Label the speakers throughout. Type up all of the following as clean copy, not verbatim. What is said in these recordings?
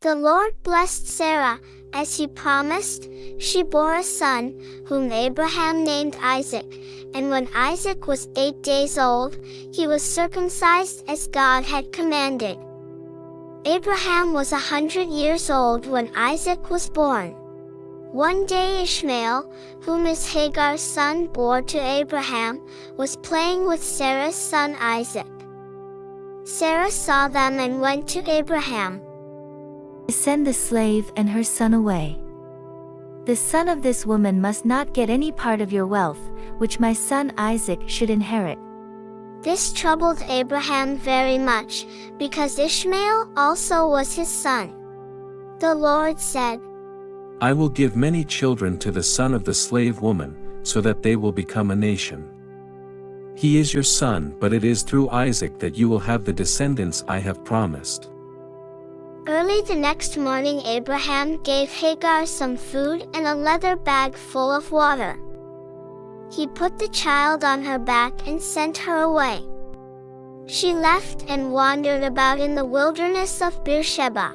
Speaker 1: The Lord blessed Sarah, as he promised. She bore a son, whom Abraham named Isaac, and when Isaac was 8 days old, he was circumcised as God had commanded. Abraham was 100 years old when Isaac was born. One day Ishmael, whom is Hagar's son bore to Abraham, was playing with Sarah's son Isaac. Sarah saw them and went to Abraham.
Speaker 2: Send the slave and her son away. The son of this woman must not get any part of your wealth, which my son Isaac should inherit.
Speaker 1: This troubled Abraham very much, because Ishmael also was his son. The Lord said,
Speaker 3: I will give many children to the son of the slave woman, so that they will become a nation. He is your son, but it is through Isaac that you will have the descendants I have promised.
Speaker 1: Early the next morning Abraham gave Hagar some food and a leather bag full of water. He put the child on her back and sent her away. She left and wandered about in the wilderness of Beersheba.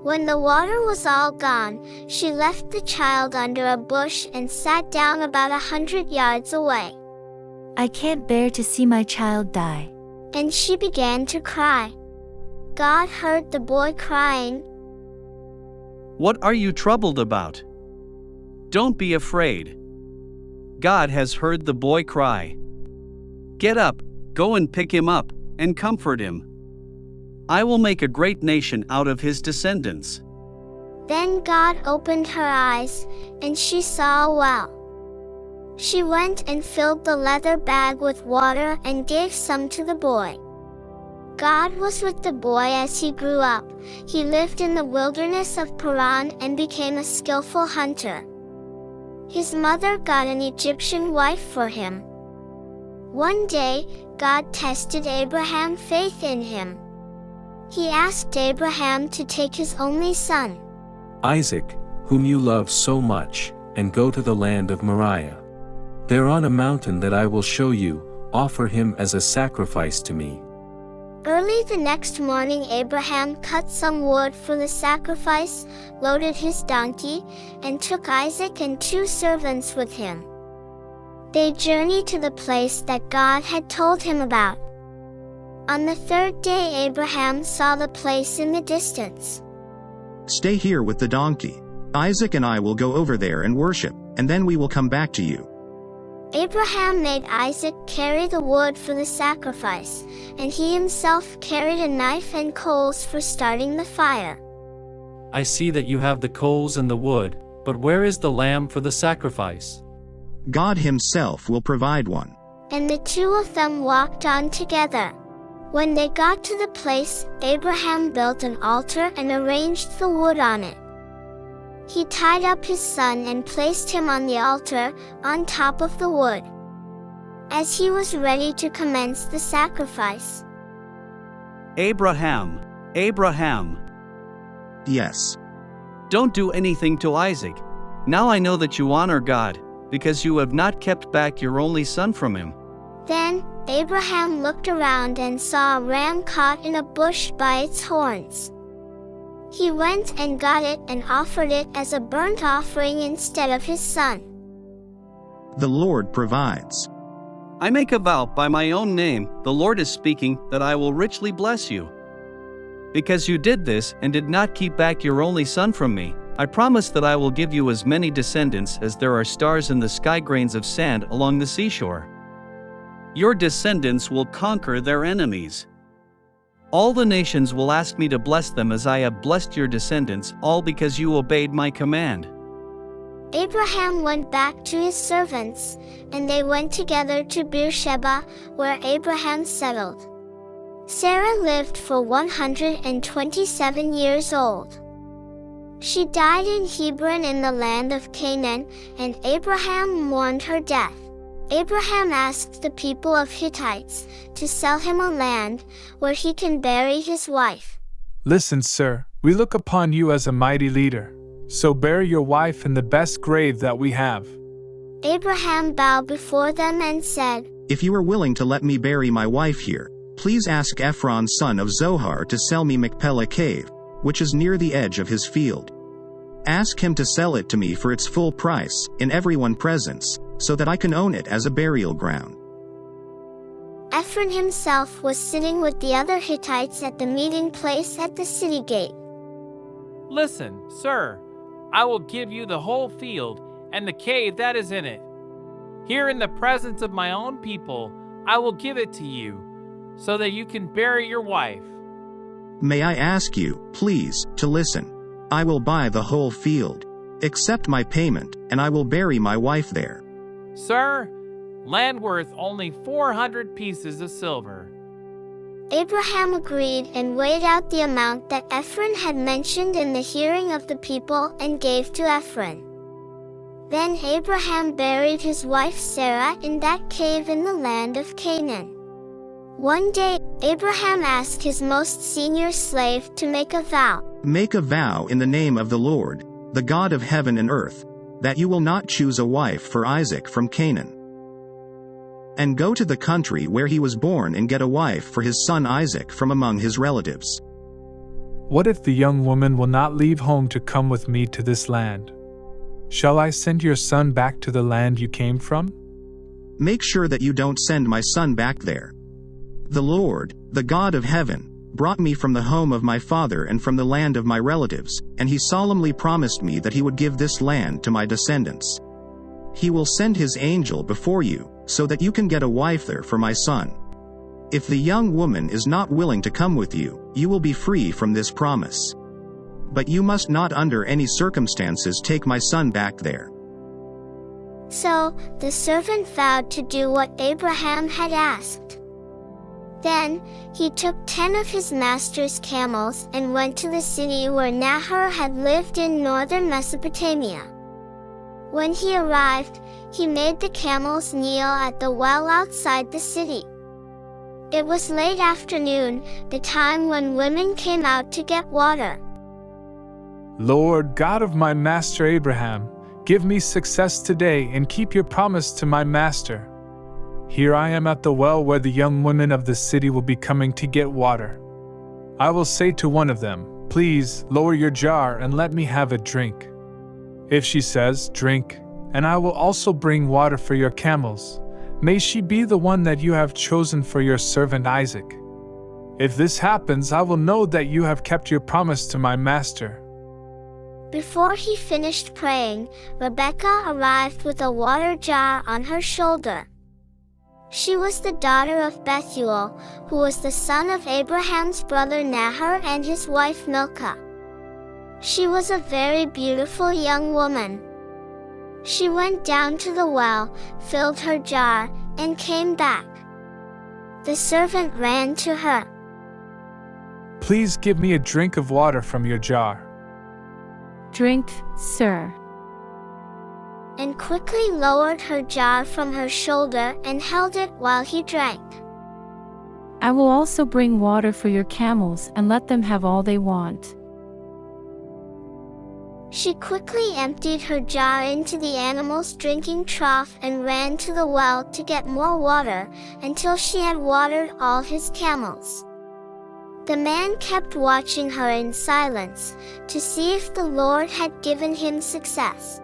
Speaker 1: When the water was all gone, she left the child under a bush and sat down about 100 yards away.
Speaker 2: I can't bear to see my child die.
Speaker 1: And she began to cry. God heard the boy crying.
Speaker 4: What are you troubled about? Don't be afraid. God has heard the boy cry. Get up, go and pick him up, and comfort him. I will make a great nation out of his descendants.
Speaker 1: Then God opened her eyes, and she saw well. She went and filled the leather bag with water and gave some to the boy. God was with the boy as he grew up. He lived in the wilderness of Paran and became a skillful hunter. His mother got an Egyptian wife for him. One day, God tested Abraham's faith in him. He asked Abraham to take his only son,
Speaker 3: Isaac, whom you love so much, and go to the land of Moriah. There on a mountain that I will show you, offer him as a sacrifice to me.
Speaker 1: Early the next morning Abraham cut some wood for the sacrifice, loaded his donkey, and took Isaac and 2 servants with him. They journeyed to the place that God had told him about. On the 3rd day Abraham saw the place in the distance.
Speaker 5: Stay here with the donkey. Isaac and I will go over there and worship, and then we will come back to you.
Speaker 1: Abraham made Isaac carry the wood for the sacrifice, and he himself carried a knife and coals for starting the fire.
Speaker 6: I see that you have the coals and the wood, but where is the lamb for the sacrifice?
Speaker 5: God himself will provide one.
Speaker 1: And the 2 of them walked on together. When they got to the place, Abraham built an altar and arranged the wood on it. He tied up his son and placed him on the altar, on top of the wood. As he was ready to commence the sacrifice,
Speaker 4: Abraham, Abraham,
Speaker 5: Yes.
Speaker 4: don't do anything to Isaac. Now I know that you honor God, because you have not kept back your only son from him.
Speaker 1: Then Abraham looked around and saw a ram caught in a bush by its horns. He went and got it and offered it as a burnt offering instead of his son.
Speaker 5: The Lord provides.
Speaker 4: I make a vow by my own name, the Lord is speaking, that I will richly bless you. Because you did this and did not keep back your only son from me, I promise that I will give you as many descendants as there are stars in the sky, grains of sand along the seashore. Your descendants will conquer their enemies. All the nations will ask me to bless them as I have blessed your descendants, all because you obeyed my command.
Speaker 1: Abraham went back to his servants, and they went together to Beersheba, where Abraham settled. Sarah lived for 127 years old. She died in Hebron in the land of Canaan, and Abraham mourned her death. Abraham asked the people of Hittites to sell him a land where he can bury his wife.
Speaker 7: Listen, sir, we look upon you as a mighty leader, so bury your wife in the best grave that we have.
Speaker 1: Abraham bowed before them and said,
Speaker 5: If you are willing to let me bury my wife here, please ask Ephron son of Zohar to sell me Machpelah cave, which is near the edge of his field. Ask him to sell it to me for its full price, in everyone's presence, so that I can own it as a burial ground."
Speaker 1: Ephron himself was sitting with the other Hittites at the meeting place at the city gate.
Speaker 8: "Listen, sir, I will give you the whole field and the cave that is in it. Here in the presence of my own people, I will give it to you, so that you can bury your wife."
Speaker 5: May I ask you, please, to listen? I will buy the whole field. Accept my payment, and I will bury my wife there.
Speaker 8: "Sir, land worth only 400 pieces of silver."
Speaker 1: Abraham agreed and weighed out the amount that Ephron had mentioned in the hearing of the people and gave to Ephron. Then Abraham buried his wife Sarah in that cave in the land of Canaan. One day, Abraham asked his most senior slave to make a vow.
Speaker 5: Make a vow in the name of the Lord, the God of heaven and earth, that you will not choose a wife for Isaac from Canaan, and go to the country where he was born and get a wife for his son Isaac from among his relatives.
Speaker 7: What if the young woman will not leave home to come with me to this land? Shall I send your son back to the land you came from?
Speaker 5: Make sure that you don't send my son back there. The Lord, the God of heaven, brought me from the home of my father and from the land of my relatives, and he solemnly promised me that he would give this land to my descendants. He will send his angel before you, so that you can get a wife there for my son. If the young woman is not willing to come with you, you will be free from this promise. But you must not under any circumstances take my son back there."
Speaker 1: So, the servant vowed to do what Abraham had asked. Then, he took 10 of his master's camels and went to the city where Nahor had lived in northern Mesopotamia. When he arrived, he made the camels kneel at the well outside the city. It was late afternoon, the time when women came out to get water.
Speaker 7: Lord God of my master Abraham, give me success today and keep your promise to my master. Here I am at the well where the young women of the city will be coming to get water. I will say to one of them, "Please, lower your jar and let me have a drink." If she says, "Drink, and I will also bring water for your camels," may she be the one that you have chosen for your servant Isaac. If this happens, I will know that you have kept your promise to my master.
Speaker 1: Before he finished praying, Rebekah arrived with a water jar on her shoulder. She was the daughter of Bethuel, who was the son of Abraham's brother Nahor and his wife Milcah. She was a very beautiful young woman. She went down to the well, filled her jar, and came back. The servant ran to her.
Speaker 7: "Please give me a drink of water from your jar."
Speaker 2: "Drink, sir,"
Speaker 1: and quickly lowered her jar from her shoulder and held it while he drank.
Speaker 2: "I will also bring water for your camels and let them have all they want."
Speaker 1: She quickly emptied her jar into the animal's drinking trough and ran to the well to get more water, until she had watered all his camels. The man kept watching her in silence, to see if the Lord had given him success.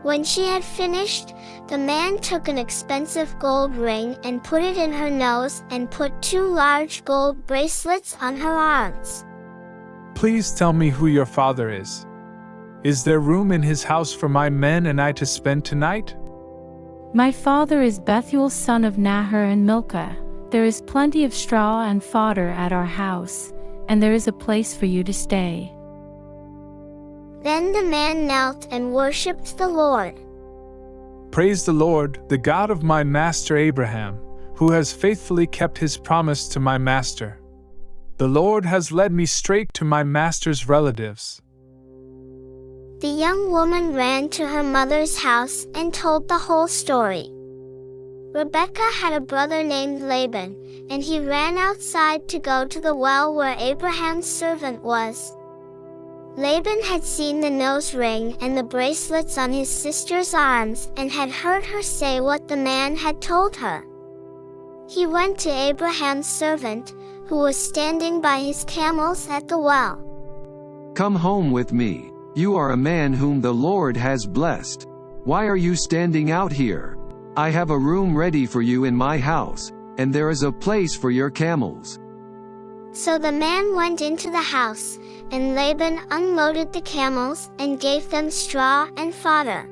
Speaker 1: When she had finished, the man took an expensive gold ring and put it in her nose and put 2 large gold bracelets on her arms.
Speaker 7: "Please tell me who your father is. Is there room in his house for my men and I to spend tonight?"
Speaker 2: "My father is Bethuel son of Nahor and Milcah. There is plenty of straw and fodder at our house, and there is a place for you to stay."
Speaker 1: Then the man knelt and worshipped the Lord.
Speaker 7: "Praise the Lord, the God of my master Abraham, who has faithfully kept his promise to my master. The Lord has led me straight to my master's relatives."
Speaker 1: The young woman ran to her mother's house and told the whole story. Rebekah had a brother named Laban, and he ran outside to go to the well where Abraham's servant was. Laban had seen the nose ring and the bracelets on his sister's arms and had heard her say what the man had told her. He went to Abraham's servant, who was standing by his camels at the well.
Speaker 9: Come home with me. You are a man whom the Lord has blessed. Why are you standing out here? I have a room ready for you in my house, and there is a place for your camels."
Speaker 1: So the man went into the house, and Laban unloaded the camels and gave them straw and fodder.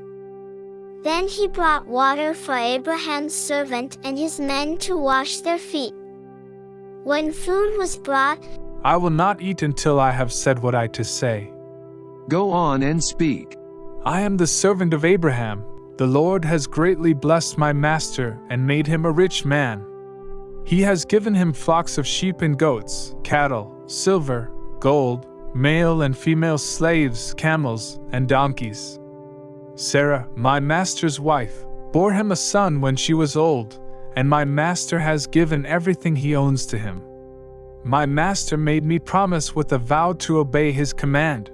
Speaker 1: Then he brought water for Abraham's servant and his men to wash their feet. When food was brought,
Speaker 7: "I will not eat until I have said what I to say."
Speaker 9: "Go on and speak."
Speaker 7: "I am the servant of Abraham. The Lord has greatly blessed my master and made him a rich man. He has given him flocks of sheep and goats, cattle, silver, gold, male and female slaves, camels, and donkeys. Sarah, my master's wife, bore him a son when she was old, and my master has given everything he owns to him. My master made me promise with a vow to obey his command.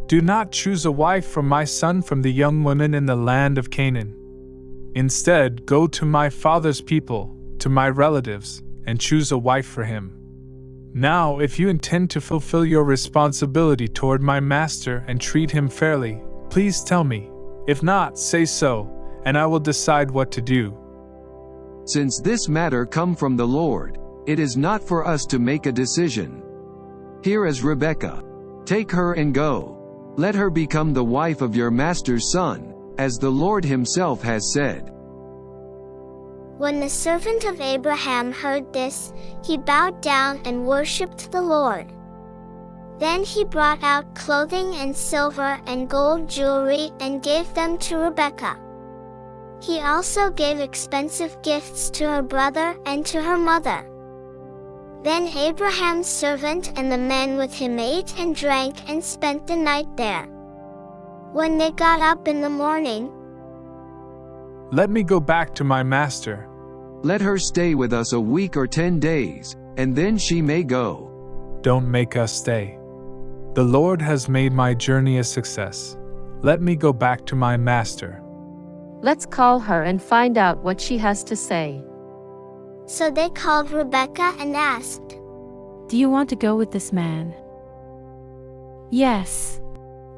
Speaker 7: Do not choose a wife for my son from the young women in the land of Canaan. Instead, go to my father's people, to my relatives, and choose a wife for him. Now, if you intend to fulfill your responsibility toward my master and treat him fairly, please tell me. If not, say so, and I will decide what to do."
Speaker 9: Since this matter come from the Lord, it is not for us to make a decision. Here is Rebekah. Take her and go. Let her become the wife of your master's son, as the Lord himself has said."
Speaker 1: When the servant of Abraham heard this, he bowed down and worshipped the Lord. Then he brought out clothing and silver and gold jewelry and gave them to Rebekah. He also gave expensive gifts to her brother and to her mother. Then Abraham's servant and the men with him ate and drank and spent the night there. When they got up in the morning,
Speaker 7: "Let me go back to my master."
Speaker 9: Let her stay with us a week or 10 days, and then she may go.
Speaker 7: "Don't make us stay. The Lord has made my journey a success. Let me go back to my master."
Speaker 10: Let's call her and find out what she has to say.
Speaker 1: So they called Rebekah and asked,
Speaker 11: "Do you want to go with this man?" "Yes."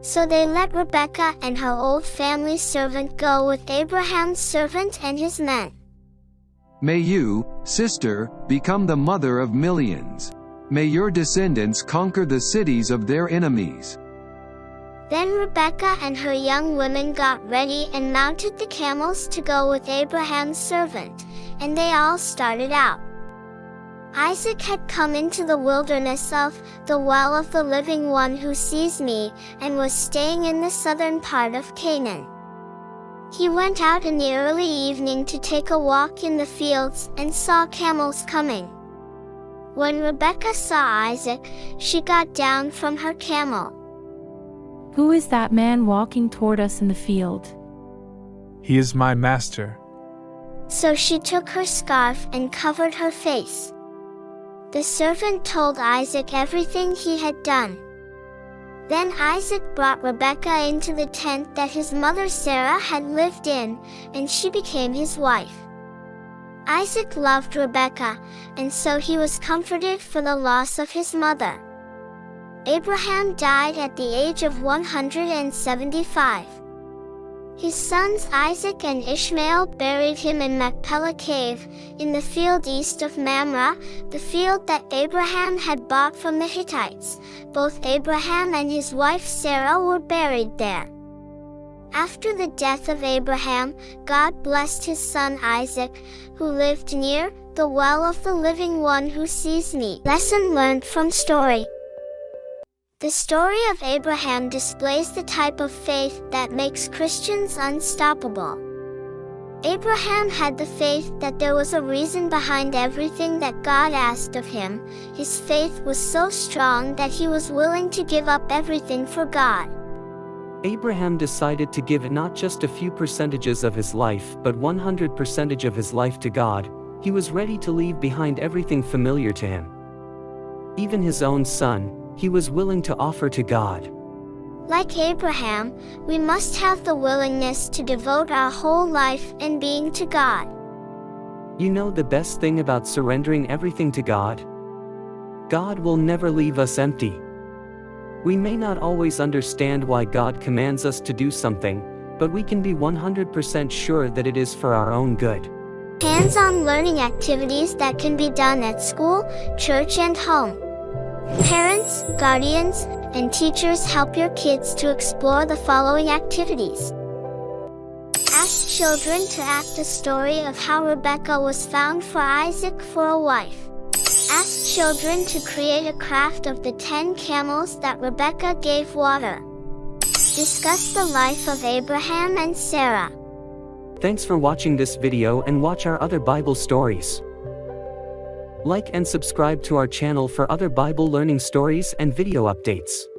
Speaker 1: So they let Rebekah and her old family servant go with Abraham's servant and his men.
Speaker 9: May you, sister, become the mother of millions. May your descendants conquer the cities of their enemies.
Speaker 1: Then Rebekah and her young women got ready and mounted the camels to go with Abraham's servant, and they all started out. Isaac had come into the wilderness of the well of the living one who sees me, and was staying in the southern part of Canaan. He went out in the early evening to take a walk in the fields and saw camels coming. When Rebekah saw Isaac, she got down from her camel.
Speaker 11: "Who is that man walking toward us in the field?"
Speaker 7: "He is my master."
Speaker 1: So she took her scarf and covered her face. The servant told Isaac everything he had done. Then Isaac brought Rebekah into the tent that his mother Sarah had lived in, and she became his wife. Isaac loved Rebekah, and so he was comforted for the loss of his mother. Abraham died at the age of 175. His sons Isaac and Ishmael buried him in Machpelah cave, in the field east of Mamre, the field that Abraham had bought from the Hittites. Both Abraham and his wife Sarah were buried there. After the death of Abraham, God blessed his son Isaac, who lived near the well of the living one who sees me. Lesson learned from story. The story of Abraham displays the type of faith that makes Christians unstoppable. Abraham had the faith that there was a reason behind everything that God asked of him. His faith was so strong that he was willing to give up everything for God.
Speaker 12: Abraham decided to give not just a few percentages of his life, but 100% of his life to God. He was ready to leave behind everything familiar to him. Even his own son, he was willing to offer to God.
Speaker 1: Like Abraham, we must have the willingness to devote our whole life and being to God.
Speaker 12: You know the best thing about surrendering everything to God? God will never leave us empty. We may not always understand why God commands us to do something, but we can be 100% sure that it is for our own good.
Speaker 1: Hands-on learning activities that can be done at school, church and home. Parents, guardians, and teachers help your kids to explore the following activities. Ask children to act a story of how Rebekah was found for Isaac for a wife. Ask children to create a craft of the 10 camels that Rebekah gave water. Discuss the life of Abraham and Sarah.
Speaker 12: Thanks for watching this video and watch our other Bible stories. Like and subscribe to our channel for other Bible learning stories and video updates.